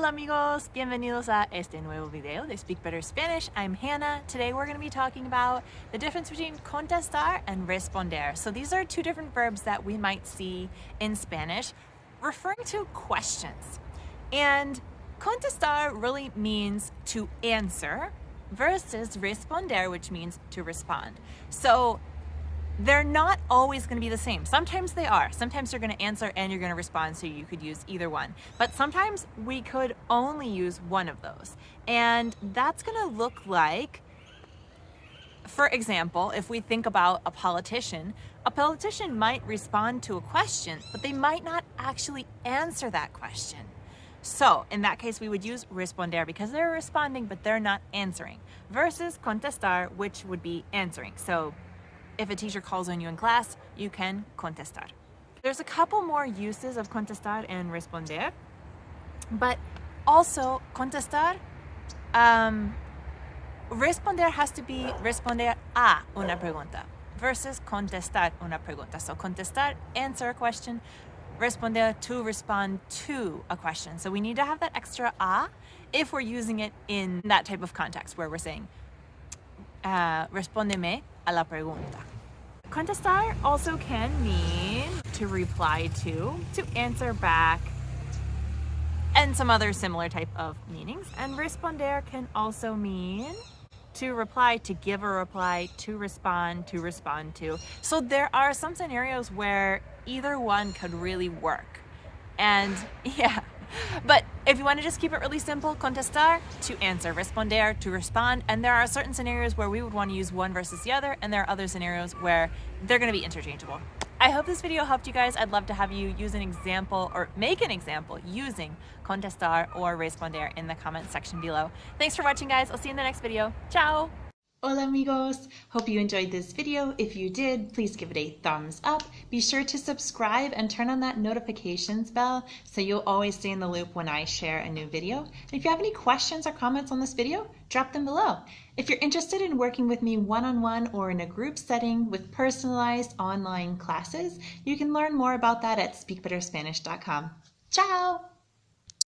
Hola amigos, bienvenidos a este nuevo video de Speak Better Spanish. I'm Hannah. Today we're going to be talking about the difference between contestar and responder. So these are two different verbs that we might see in Spanish referring to questions. And contestar really means to answer versus responder, which means to respond. So they're not always going to be the same. Sometimes they are. Sometimes you're going to answer and you're going to respond, so you could use either one. But sometimes we could only use one of those. And that's going to look like, for example, if we think about a politician might respond to a question, but they might not actually answer that question. So in that case, we would use responder because they're responding, but they're not answering, versus contestar, which would be answering. So if a teacher calls on you in class, you can contestar. There's a couple more uses of contestar and responder, but also contestar, responder has to be responder a una pregunta versus contestar una pregunta. So contestar, answer a question, responder, to respond to a question. So we need to have that extra a if we're using it in that type of context where we're saying, respóndeme a la pregunta. Contestar also can mean to reply to answer back, and some other similar type of meanings. And responder can also mean to reply, to give a reply, to respond to. So there are some scenarios where either one could really work. And yeah. But if you want to just keep it really simple, contestar, to answer, responder, to respond, and there are certain scenarios where we would want to use one versus the other, and there are other scenarios where they're going to be interchangeable. I hope this video helped you guys. I'd love to have you use an example or make an example using contestar or responder in the comment section below. Thanks for watching, guys. I'll see you in the next video. Ciao! Hola amigos! Hope you enjoyed this video. If you did, please give it a thumbs up. Be sure to subscribe and turn on that notifications bell so you'll always stay in the loop when I share a new video. And if you have any questions or comments on this video, drop them below. If you're interested in working with me one-on-one or in a group setting with personalized online classes, you can learn more about that at SpeakBetterSpanish.com. Ciao!